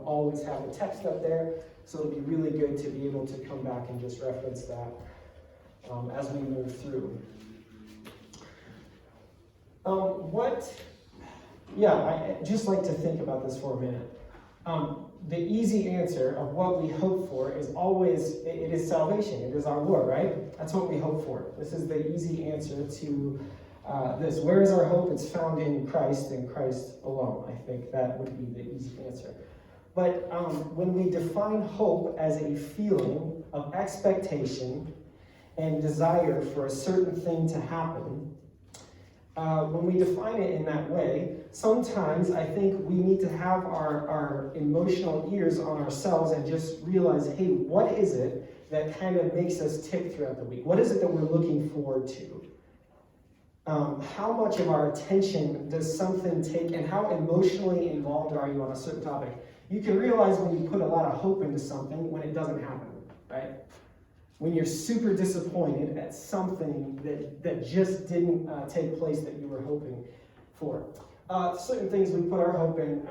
always have the text up there, so it'll be really good to be able to come back and just reference that as we move through. I just like to think about this for a minute. The easy answer of what we hope for is always, it is salvation. It is our Lord, right? That's what we hope for. This is the easy answer to this. Where is our hope? It's found in Christ and Christ alone. I think that would be the easy answer. But when we define hope as a feeling of expectation and desire for a certain thing to happen, when we define it in that way, sometimes I think we need to have our emotional ears on ourselves and just realize, hey, what is it that kind of makes us tick throughout the week? What is it that we're looking forward to? How much of our attention does something take, and how emotionally involved are you on a certain topic? You can realize when you put a lot of hope into something when it doesn't happen, right? When you're super disappointed at something that just didn't take place that you were hoping for. Certain things we put our hope in,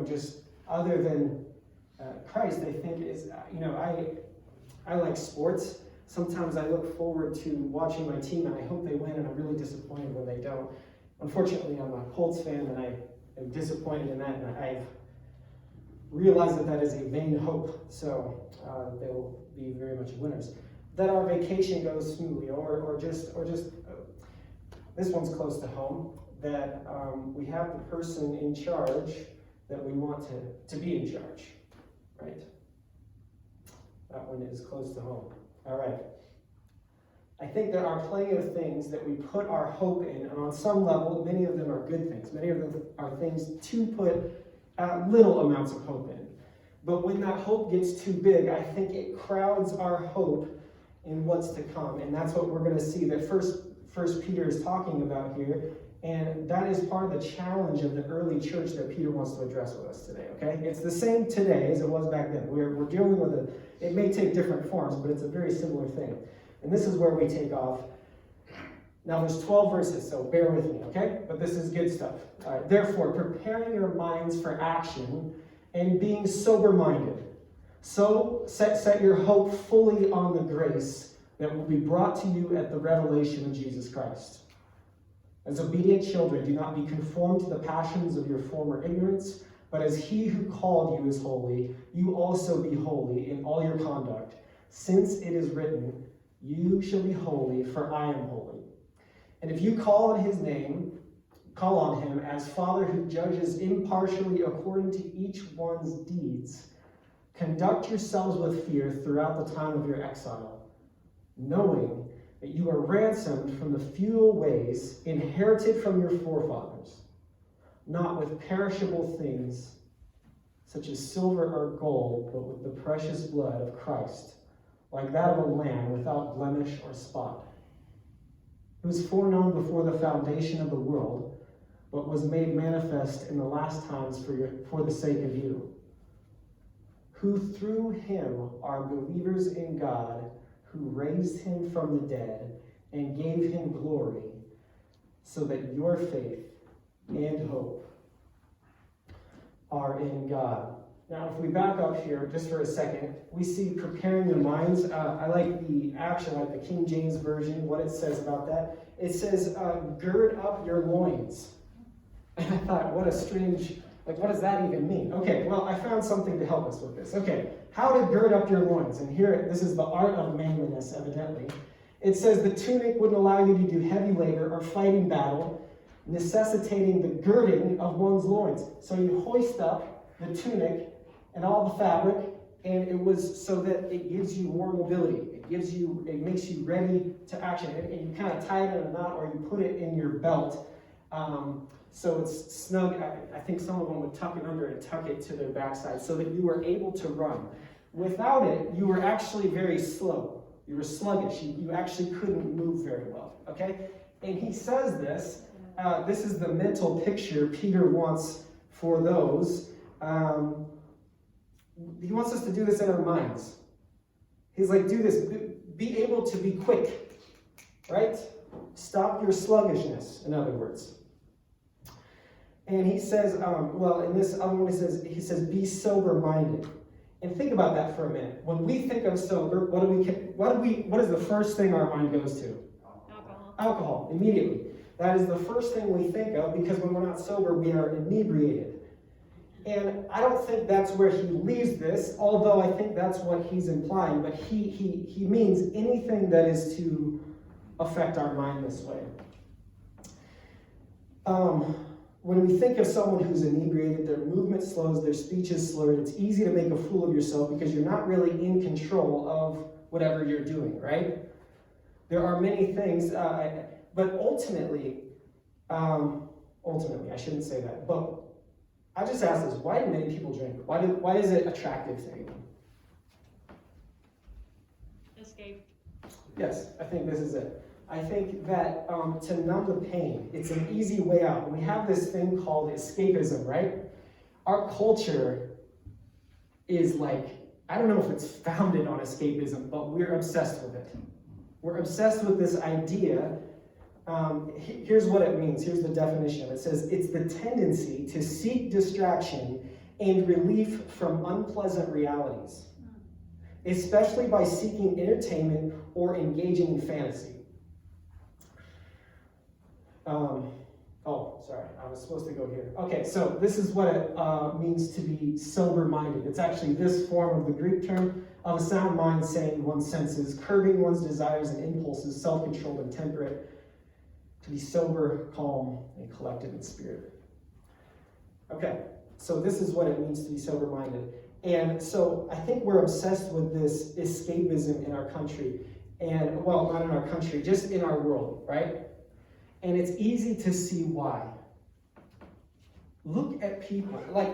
just other than Christ, I think is, I like sports. Sometimes I look forward to watching my team and I hope they win, and I'm really disappointed when they don't. Unfortunately, I'm a Colts fan and I am disappointed in that, and I've realized that is a vain hope, so they'll be very much winners. That our vacation goes smoothly, or just this one's close to home, that we have the person in charge that we want to be in charge, right? That one is close to home. All right. I think there are plenty of things that we put our hope in, and on some level, many of them are good things. Many of them are things to put little amounts of hope in. But when that hope gets too big, I think it crowds our hope in what's to come. And that's what we're going to see that First Peter is talking about here. And that is part of the challenge of the early church that Peter wants to address with us today, okay? It's the same today as it was back then. We're dealing with it may take different forms, but it's a very similar thing. And this is where we take off. Now there's 12 verses, so bear with me, okay? But this is good stuff. All right. Therefore, preparing your minds for action and being sober-minded. So set your hope fully on the grace that will be brought to you at the revelation of Jesus Christ. As obedient children, do not be conformed to the passions of your former ignorance, but as he who called you is holy, you also be holy in all your conduct, since it is written, you shall be holy, for I am holy. And if you call on him as Father who judges impartially according to each one's deeds, conduct yourselves with fear throughout the time of your exile, knowing that you are ransomed from the futile ways inherited from your forefathers, not with perishable things such as silver or gold, but with the precious blood of Christ, like that of a lamb without blemish or spot, who was foreknown before the foundation of the world, but was made manifest in the last times for the sake of you, who through him are believers in God, who raised him from the dead and gave him glory, so that your faith and hope are in God. Now, if we back up here just for a second, we see preparing your minds. I like the King James Version, what it says about that. It says, gird up your loins. And I thought, what a strange, what does that even mean? Okay, well, I found something to help us with this. Okay, how to gird up your loins. And here, this is the art of manliness, evidently. It says the tunic wouldn't allow you to do heavy labor or fight in battle, necessitating the girding of one's loins. So you hoist up the tunic and all the fabric, and it was so that it gives you more mobility. It makes you ready to action. And you kind of tie it in a knot, or you put it in your belt. So it's snug. I think some of them would tuck it under and tuck it to their backside so that you were able to run. Without it, you were actually very slow. You were sluggish. You actually couldn't move very well, okay? And he says this. This is the mental picture Peter wants for those. He wants us to do this in our minds. He's like, do this. Be able to be quick, right? Stop your sluggishness, in other words. And he says, well, in this other one, he says, be sober-minded. And think about that for a minute. When we think of sober, what is the first thing our mind goes to? Alcohol, immediately. That is the first thing we think of, because when we're not sober, we are inebriated. And I don't think that's where he leaves this, although I think that's what he's implying, but he means anything that is to affect our mind this way. When we think of someone who's inebriated, their movement slows, their speech is slurred, it's easy to make a fool of yourself because you're not really in control of whatever you're doing, right? There are many things, but ultimately, I shouldn't say that, but I just ask this, why do many people drink? Why is it attractive to anyone? Escape. Yes, I think this is it. I think that to numb the pain, it's an easy way out. We have this thing called escapism, right? Our culture is like, I don't know if it's founded on escapism, but we're obsessed with it. We're obsessed with this idea. Here's what it means. Here's the definition. It says, it's the tendency to seek distraction and relief from unpleasant realities, especially by seeking entertainment or engaging in fantasy. Sorry, I was supposed to go here. Okay, so this is what it means to be sober-minded. It's actually this form of the Greek term of a sound mind, saying one's senses, curbing one's desires and impulses, self-controlled and temperate, to be sober, calm, and collected in spirit. Okay, so this is what it means to be sober-minded. And so I think we're obsessed with this escapism in our country. And, well, not in our country, just in our world, right? And it's easy to see why. Look at people. Like,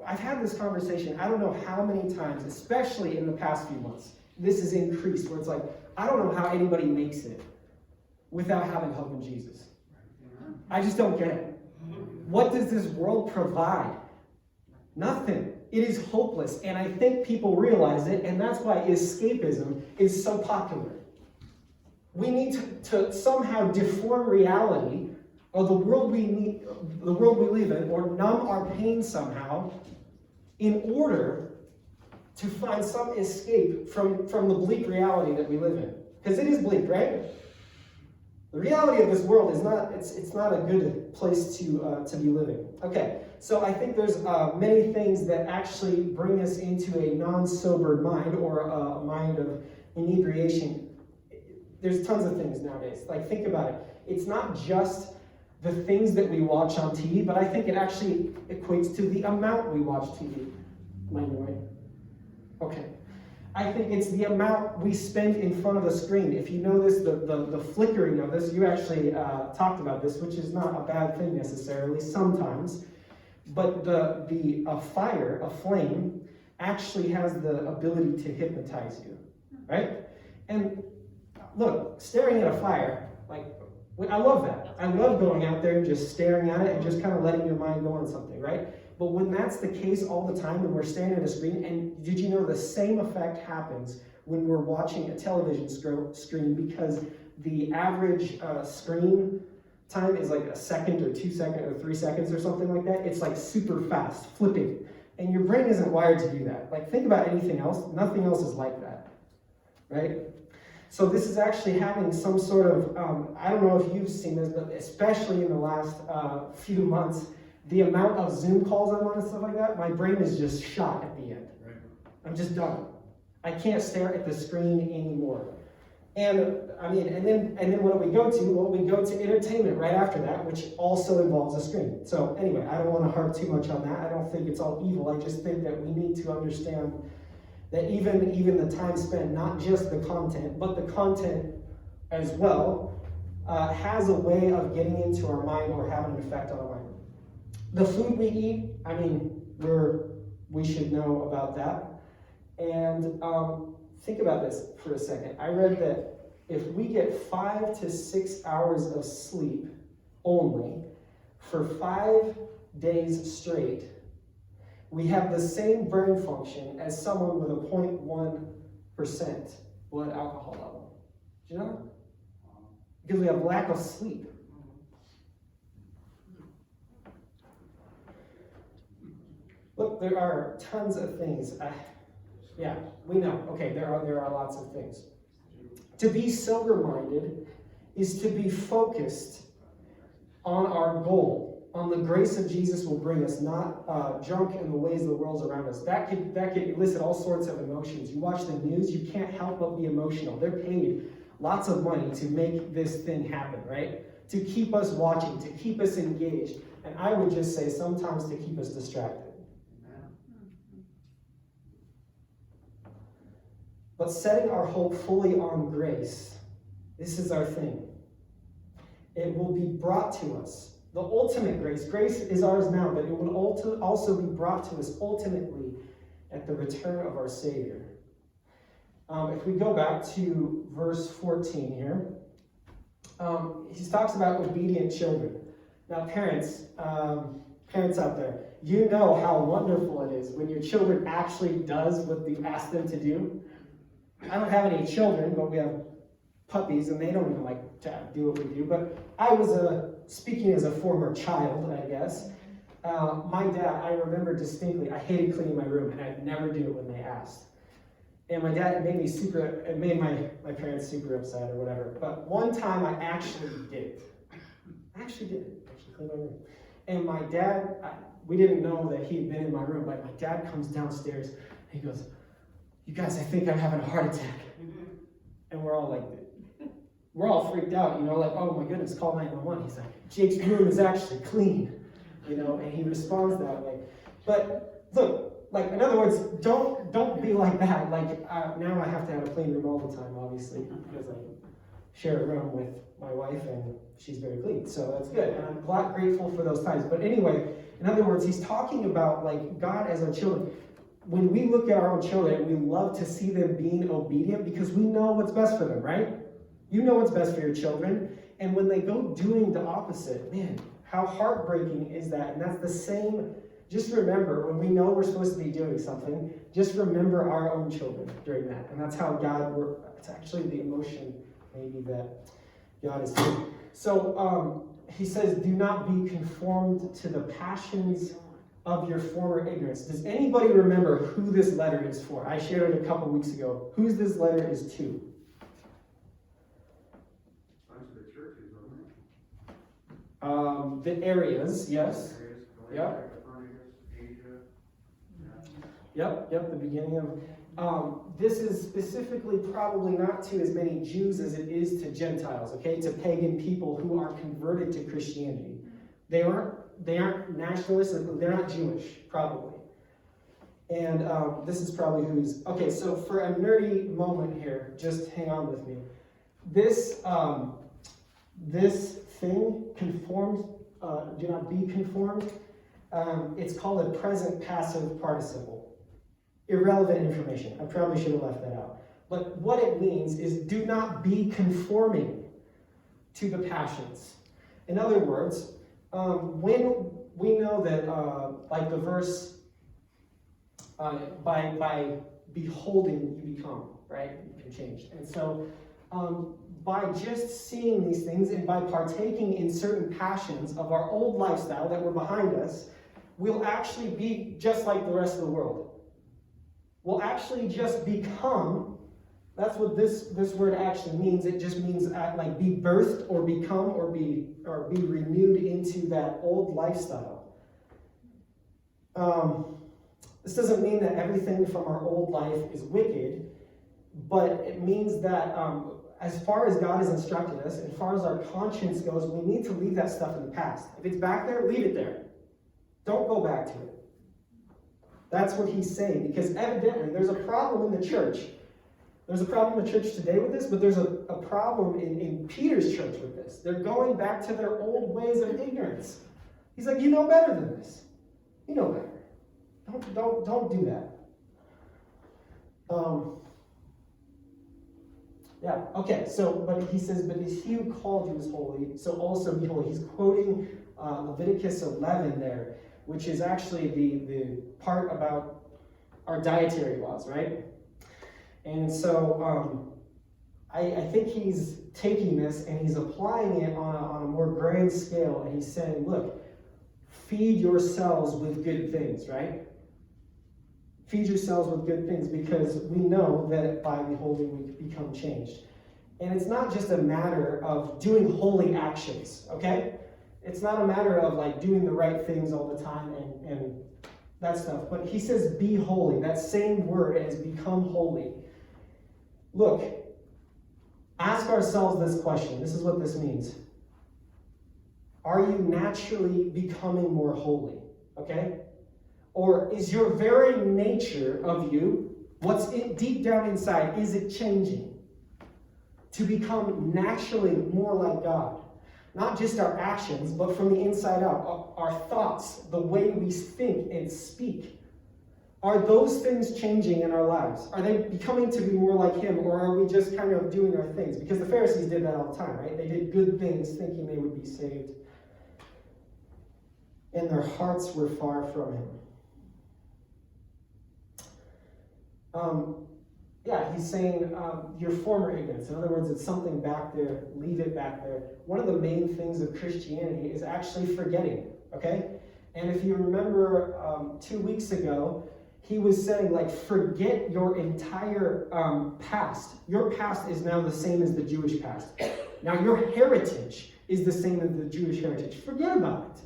I've had this conversation, I don't know how many times, especially in the past few months. This has increased, where it's like, I don't know how anybody makes it without having hope in Jesus. I just don't get it. What does this world provide? Nothing. It is hopeless. And I think people realize it, and that's why escapism is so popular. We need to somehow deform reality, or the world we live in, or numb our pain somehow, in order to find some escape from the bleak reality that we live in. Because it is bleak, right? The reality of this world is not, it's not a good place to be living. Okay, so I think there's many things that actually bring us into a non-sobered mind, or a mind of inebriation. There's tons of things nowadays. Like, think about it. It's not just the things that we watch on TV, but I think it actually equates to the amount we watch TV. Am I annoying? Okay. I think it's the amount we spend in front of a screen. If you notice the flickering of this, you actually talked about this, which is not a bad thing necessarily sometimes, but a flame, actually has the ability to hypnotize you, right? And look, staring at a fire, like, I love that. I love going out there and just staring at it and just kind of letting your mind go on something, right? But when that's the case all the time, when we're staring at a screen, and did you know the same effect happens when we're watching a television screen, because the average screen time is like a second or 2 seconds or 3 seconds or something like that. It's like super fast, flipping. And your brain isn't wired to do that. Like, think about anything else. Nothing else is like that, right? So this is actually having some sort of, I don't know if you've seen this, but especially in the last few months, the amount of Zoom calls I'm on and stuff like that, my brain is just shot at the end. Right. I'm just done. I can't stare at the screen anymore. And I mean, and then what do we go to? Well, we go to entertainment right after that, which also involves a screen. So anyway, I don't want to harp too much on that. I don't think it's all evil. I just think that we need to understand that even the time spent, not just the content, but the content as well, has a way of getting into our mind or having an effect on our mind. The food we eat, I mean, we should know about that. And think about this for a second. I read that if we get 5 to 6 hours of sleep only for 5 days straight, we have the same brain function as someone with a 0.1% blood alcohol level. Do you know that? Because we have lack of sleep. Look, there are tons of things. Yeah, we know. Okay, there are lots of things. To be sober-minded is to be focused on our goal, on the grace of Jesus will bring us, not drunk in the ways of the world around us. That could elicit all sorts of emotions. You watch the news, you can't help but be emotional. They're paid lots of money to make this thing happen, right? To keep us watching, to keep us engaged. And I would just say sometimes to keep us distracted. But setting our hope fully on grace, this is our thing. It will be brought to us. The ultimate grace. Grace is ours now, but it will also be brought to us ultimately at the return of our Savior. If we go back to verse 14 here, he talks about obedient children. Now, parents out there, you know how wonderful it is when your children actually does what you ask them to do. I don't have any children, but we have puppies, and they don't even like to do what we do. But I was speaking as a former child, I guess. My dad, I remember distinctly, I hated cleaning my room, and I'd never do it when they asked. And my dad it made my parents super upset or whatever. But one time I actually did it. I actually cleaned my room. And my dad, we didn't know that he had been in my room, but my dad comes downstairs, and he goes, "You guys, I think I'm having a heart attack." And we're all freaked out, like, "Oh my goodness, call 911. He's like, "Jake's room is actually clean," and he responds that way. But look, in other words, don't be like that. Now I have to have a clean room all the time, obviously, because I share a room with my wife, and she's very clean, so that's good. And I'm grateful for those times. But anyway, in other words, he's talking about God as our children. When we look at our own children, we love to see them being obedient because we know what's best for them, right? You know what's best for your children. And when they go doing the opposite, man, how heartbreaking is that? And that's the same. Just remember, when we know we're supposed to be doing something, just remember our own children during that. And that's how God works. It's actually the emotion, maybe, that God is doing. So he says, do not be conformed to the passions of your former ignorance. Does anybody remember who this letter is for? I shared it a couple weeks ago. Who this letter is to? The churches, The areas, yes. Yep. Yep, the beginning of... this is specifically probably not to as many Jews as it is to Gentiles, okay? To pagan people who are converted to Christianity. They aren't nationalists, they're not Jewish, probably. And this is probably who's... Okay, so for a nerdy moment here, just hang on with me. This thing, conformed, do not be conformed, it's called a present passive participle. Irrelevant information. I probably should have left that out. But what it means is do not be conforming to the passions. In other words, when we know that, like the verse, by beholding you become, right? You can change. And so by just seeing these things and by partaking in certain passions of our old lifestyle that were behind us, we'll actually be just like the rest of the world. We'll actually just become, that's what this word actually means. It just means be birthed or become or be renewed into that old lifestyle. This doesn't mean that everything from our old life is wicked, but it means that as far as God has instructed us, and as far as our conscience goes, we need to leave that stuff in the past. If it's back there, leave it there. Don't go back to it. That's what he's saying, because evidently there's a problem in the church. There's a problem in the church today with this, but there's a problem in Peter's church with this. They're going back to their old ways of ignorance. He's like, you know better than this. You know better. Don't do that. Okay, but he says, but he who called you is holy, so also be holy. He's quoting Leviticus 11 there, which is actually the part about our dietary laws, right? And so I think he's taking this and he's applying it on a more grand scale, and he's saying, look, feed yourselves with good things, right? Feed yourselves with good things, because we know that by beholding we become changed. And it's not just a matter of doing holy actions, okay? It's not a matter of like doing the right things all the time and that stuff. But he says, be holy. That same word has become holy. Look, ask ourselves this question. This is what this means. Are you naturally becoming more holy? Okay? Or is your very nature of you, what's deep down inside, is it changing to become naturally more like God? Not just our actions, but from the inside out. Our thoughts, the way we think and speak. Are those things changing in our lives? Are they becoming to be more like him, or are we just kind of doing our things? Because the Pharisees did that all the time, right? They did good things thinking they would be saved. And their hearts were far from him. He's saying your former ignorance. In other words, it's something back there. Leave it back there. One of the main things of Christianity is actually forgetting, okay? And if you remember 2 weeks ago, he was saying, like, forget your entire past. Your past is now the same as the Jewish past. Now your heritage is the same as the Jewish heritage. Forget about it.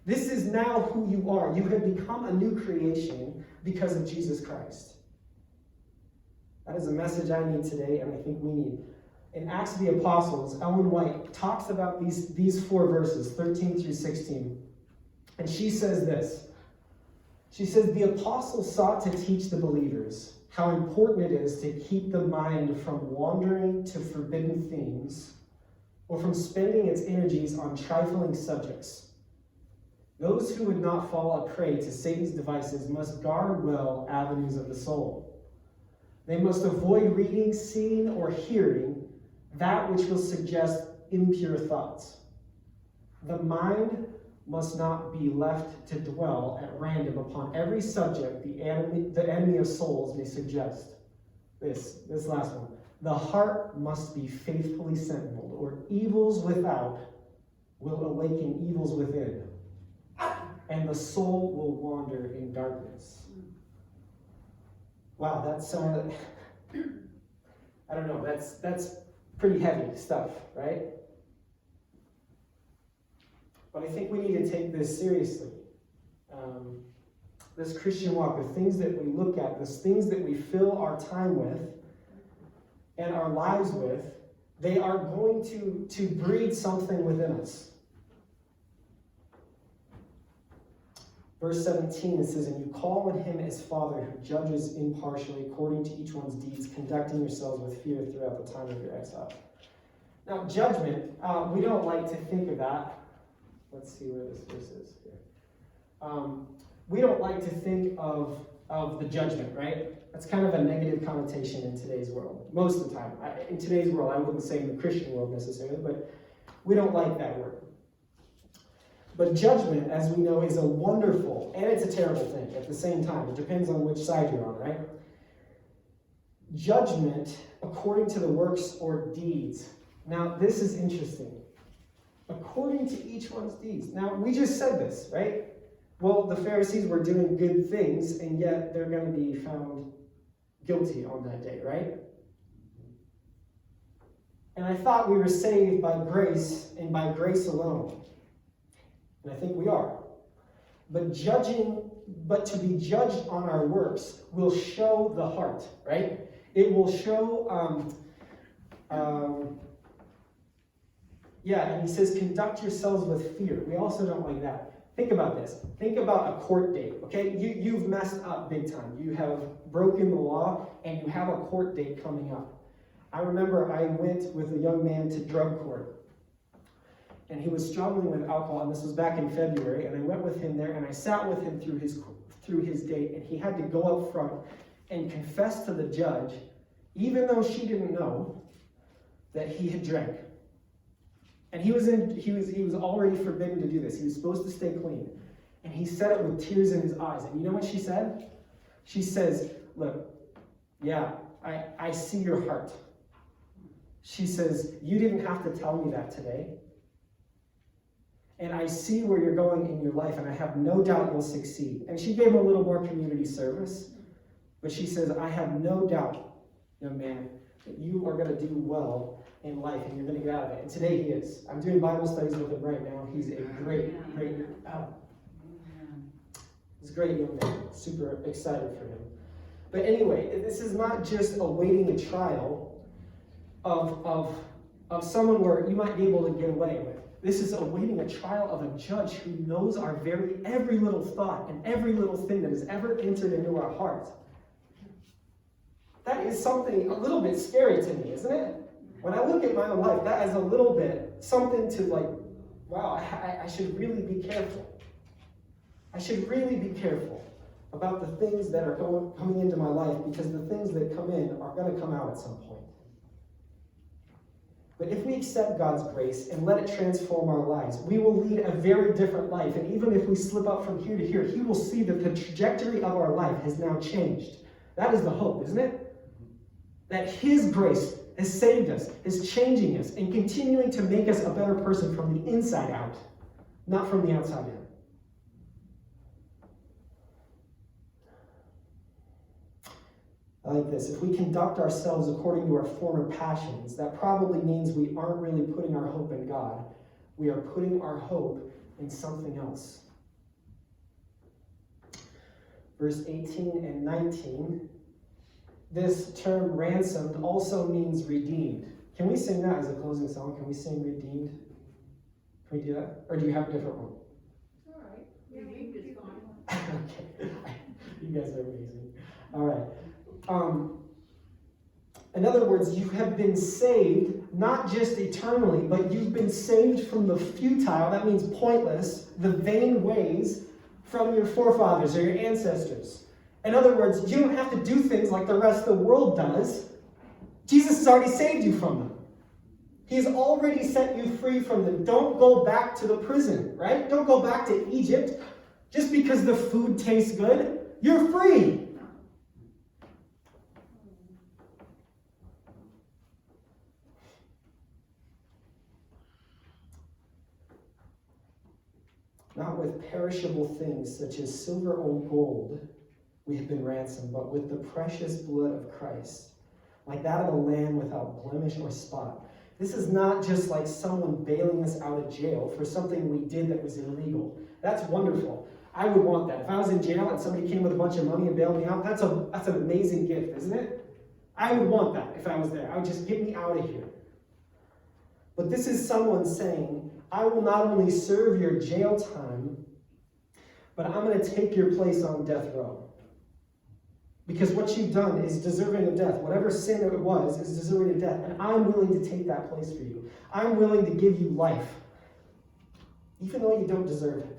This is now who you are. You have become a new creation because of Jesus Christ. That is a message I need today, and I think we need. In Acts of the Apostles, Ellen White talks about these 4 verses, 13 through 16. And she says this. She says, the apostles sought to teach the believers how important it is to keep the mind from wandering to forbidden themes or from spending its energies on trifling subjects. Those who would not fall a prey to Satan's devices must guard well avenues of the soul. They must avoid reading, seeing, or hearing that which will suggest impure thoughts. The mind must not be left to dwell at random upon every subject the enemy of souls may suggest. This last one. The heart must be faithfully sentineled, or evils without will awaken evils within, and the soul will wander in darkness. Wow, that's I don't know, that's pretty heavy stuff, right? But I think we need to take this seriously. This Christian walk, the things that we look at, the things that we fill our time with and our lives with, they are going to breed something within us. Verse 17, it says, and you call on him as Father who judges impartially according to each one's deeds, conducting yourselves with fear throughout the time of your exile. Now, judgment, we don't like to think of that. Let's see where this verse is here. We don't like to think of the judgment, right? That's kind of a negative connotation in today's world. Most of the time. In today's world, I wouldn't say in the Christian world necessarily, but we don't like that word. But judgment, as we know, is a wonderful, and it's a terrible thing at the same time. It depends on which side you're on, right? Judgment, according to the works or deeds. Now, this is interesting. According to each one's deeds. Now, we just said this, right? Well, the Pharisees were doing good things, and yet they're going to be found guilty on that day, right? And I thought we were saved by grace and by grace alone. And I think we are. But to be judged on our works will show the heart, right? It will show, and he says, conduct yourselves with fear. We also don't like that. Think about this. Think about a court date, okay? You've messed up big time. You have broken the law, and you have a court date coming up. I remember I went with a young man to drug court. And he was struggling with alcohol, and this was back in February, and I went with him there, and I sat with him through his date, and he had to go up front and confess to the judge, even though she didn't know, that he had drank. And he was already forbidden to do this. He was supposed to stay clean. And he said it with tears in his eyes. And you know what she said? She says, look, yeah, I see your heart. She says, you didn't have to tell me that today. And I see where you're going in your life, and I have no doubt you'll succeed. And she gave him a little more community service. But she says, I have no doubt, young man, that you are going to do well in life and you're going to get out of it. And today he is. I'm doing Bible studies with him right now. He's a great he's a great young man. Super excited for him. But anyway, this is not just awaiting a trial of someone where you might be able to get away with. This is awaiting a trial of a judge who knows our every little thought and every little thing that has ever entered into our heart. That is something a little bit scary to me, isn't it? When I look at my own life, that is a little bit something to like, wow, I should really be careful. I should really be careful about the things that are coming into my life, because the things that come in are going to come out at some point. But if we accept God's grace and let it transform our lives, we will lead a very different life. And even if we slip up from here to here, he will see that the trajectory of our life has now changed. That is the hope, isn't it? That his grace has saved us, is changing us, and continuing to make us a better person from the inside out, not from the outside in. I like this. If we conduct ourselves according to our former passions, that probably means we aren't really putting our hope in God. We are putting our hope in something else. Verse 18 and 19. This term ransomed also means redeemed. Can we sing that as a closing song? Can we sing redeemed? Can we do that? Or do you have a different one? It's all right. Redeemed is fine. Okay. You guys are amazing. All right. In other words, you have been saved, not just eternally, but you've been saved from the futile, that means pointless, the vain ways from your forefathers or your ancestors. In other words, you don't have to do things like the rest of the world does. Jesus has already saved you from them. He's already set you free from them. Don't go back to the prison, right? Don't go back to Egypt just because the food tastes good. You're free. Not with perishable things such as silver or gold we have been ransomed, but with the precious blood of Christ, like that of a lamb without blemish or spot. This is not just like someone bailing us out of jail for something we did that was illegal. That's wonderful. I would want that. If I was in jail and somebody came with a bunch of money and bailed me out, that's an amazing gift, isn't it? I would want that if I was there. I would just get me out of here. But this is someone saying, I will not only serve your jail time, but I'm going to take your place on death row. Because what you've done is deserving of death. Whatever sin it was is deserving of death. And I'm willing to take that place for you. I'm willing to give you life, even though you don't deserve it.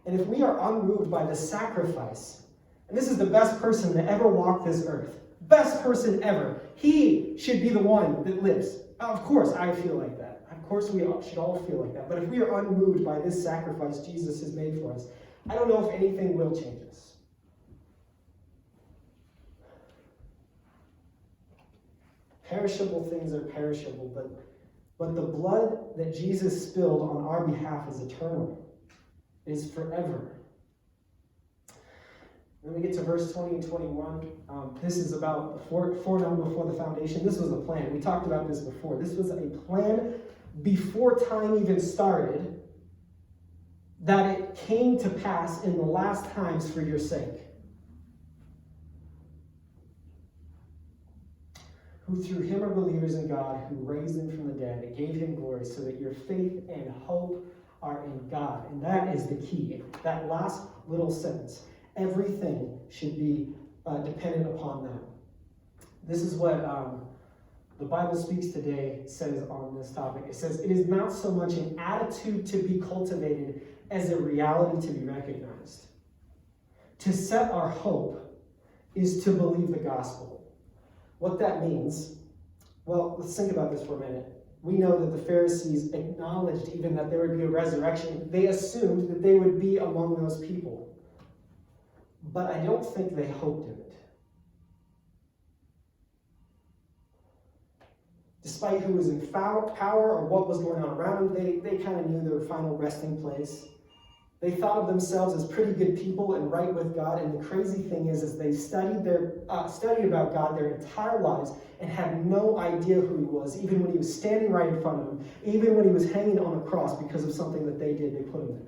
And if we are unmoved by the sacrifice, and this is the best person to ever walk this earth, best person ever, he should be the one that lives. Of course, I feel like that. Of course, we should all feel like that. But if we are unmoved by this sacrifice Jesus has made for us, I don't know if anything will change us. Perishable things are perishable, but the blood that Jesus spilled on our behalf is eternal, is forever. Then we get to verse 20 and 21. This is about foreknown before the foundation. This was a plan. We talked about this before. This was a plan before time even started, that it came to pass in the last times for your sake. Who through him are believers in God, who raised him from the dead and gave him glory, so that your faith and hope are in God. And that is the key. That last little sentence. Everything should be dependent upon that. This is what the Bible Speaks Today says on this topic. It says, it is not so much an attitude to be cultivated as a reality to be recognized. To set our hope is to believe the gospel. What that means, well, let's think about this for a minute. We know that the Pharisees acknowledged even that there would be a resurrection. They assumed that they would be among those people. But I don't think they hoped in it. Despite who was in power or what was going on around them, they kind of knew their final resting place. They thought of themselves as pretty good people and right with God, and the crazy thing is they studied about God their entire lives and had no idea who he was, even when he was standing right in front of them, even when he was hanging on a cross because of something that they did, they put him there.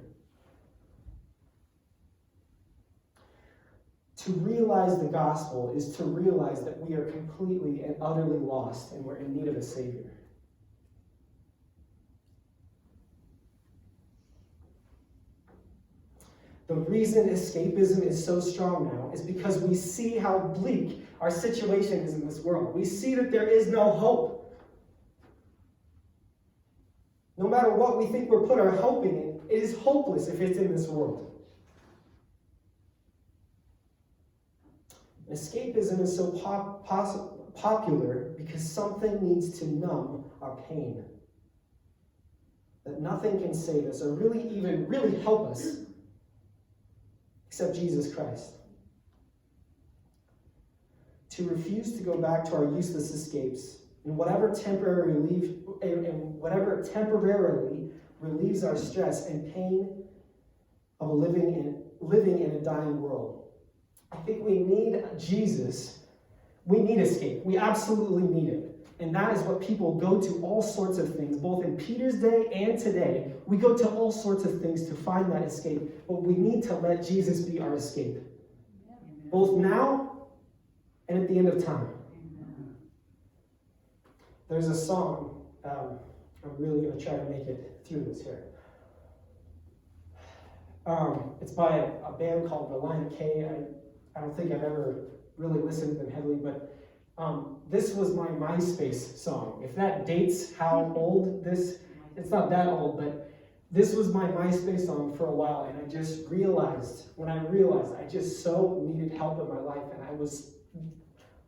To realize the gospel is to realize that we are completely and utterly lost and we're in need of a Savior. The reason escapism is so strong now is because we see how bleak our situation is in this world. We see that there is no hope. No matter what we think we're put our hope in, it is hopeless if it's in this world. Escapism is so popular because something needs to numb our pain. That nothing can save us or really help us except Jesus Christ. To refuse to go back to our useless escapes and whatever temporarily relieves our stress and pain of living in a dying world. I think we need Jesus. We need escape. We absolutely need it. And that is what people go to all sorts of things, both in Peter's day and today. We go to all sorts of things to find that escape, but we need to let Jesus be our escape. Both now and at the end of time. There's a song, I'm really going to try to make it through this here. It's by a band called Relient K. I don't think I've ever really listened to them heavily, but this was my MySpace song. If that dates how old this, it's not that old, but this was my MySpace song for a while, and I just realized, I just so needed help in my life, and I was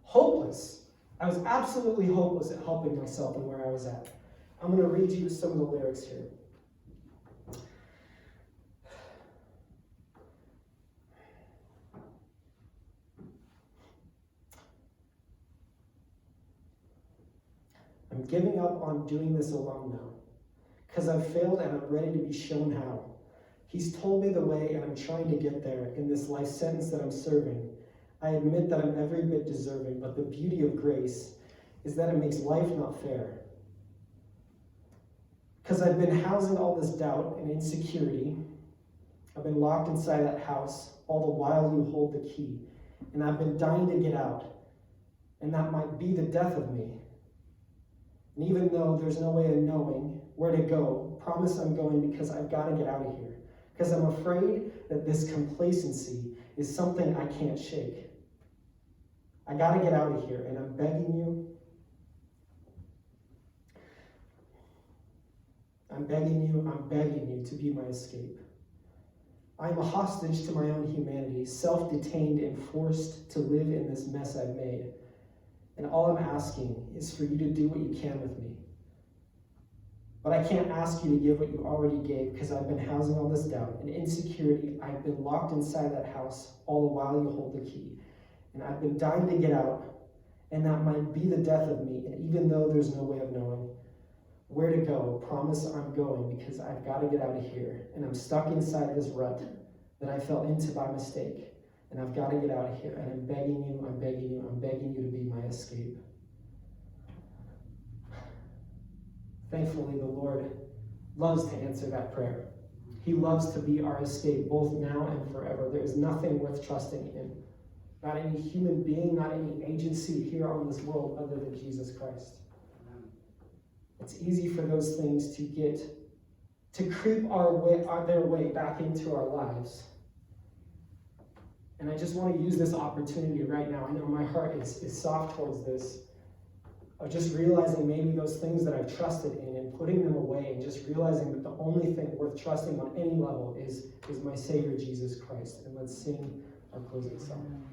hopeless. I was absolutely hopeless at helping myself and where I was at. I'm going to read you some of the lyrics here. I'm giving up on doing this alone now, because I've failed and I'm ready to be shown how. He's told me the way and I'm trying to get there in this life sentence that I'm serving. I admit that I'm every bit deserving, but the beauty of grace is that it makes life not fair. Because I've been housing all this doubt and insecurity. I've been locked inside that house all the while you hold the key. And I've been dying to get out. And that might be the death of me. And even though there's no way of knowing where to go, promise I'm going because I've got to get out of here. Because I'm afraid that this complacency is something I can't shake. I got to get out of here, and I'm begging you to be my escape. I'm a hostage to my own humanity, self-detained and forced to live in this mess I've made. And all I'm asking is for you to do what you can with me. But I can't ask you to give what you already gave because I've been housing all this doubt and insecurity. I've been locked inside that house all the while you hold the key. And I've been dying to get out, and that might be the death of me. And even though there's no way of knowing where to go, promise I'm going because I've got to get out of here. And I'm stuck inside this rut that I fell into by mistake. And I've got to get out of here. And I'm begging you to be my escape. Thankfully, the Lord loves to answer that prayer. He loves to be our escape, both now and forever. There is nothing worth trusting in. Not any human being, not any agency here on this world other than Jesus Christ. It's easy for those things to creep their way back into our lives. And I just want to use this opportunity right now. I know my heart is soft towards this, of just realizing maybe those things that I've trusted in and putting them away, and just realizing that the only thing worth trusting on any level is my Savior, Jesus Christ. And let's sing our closing song.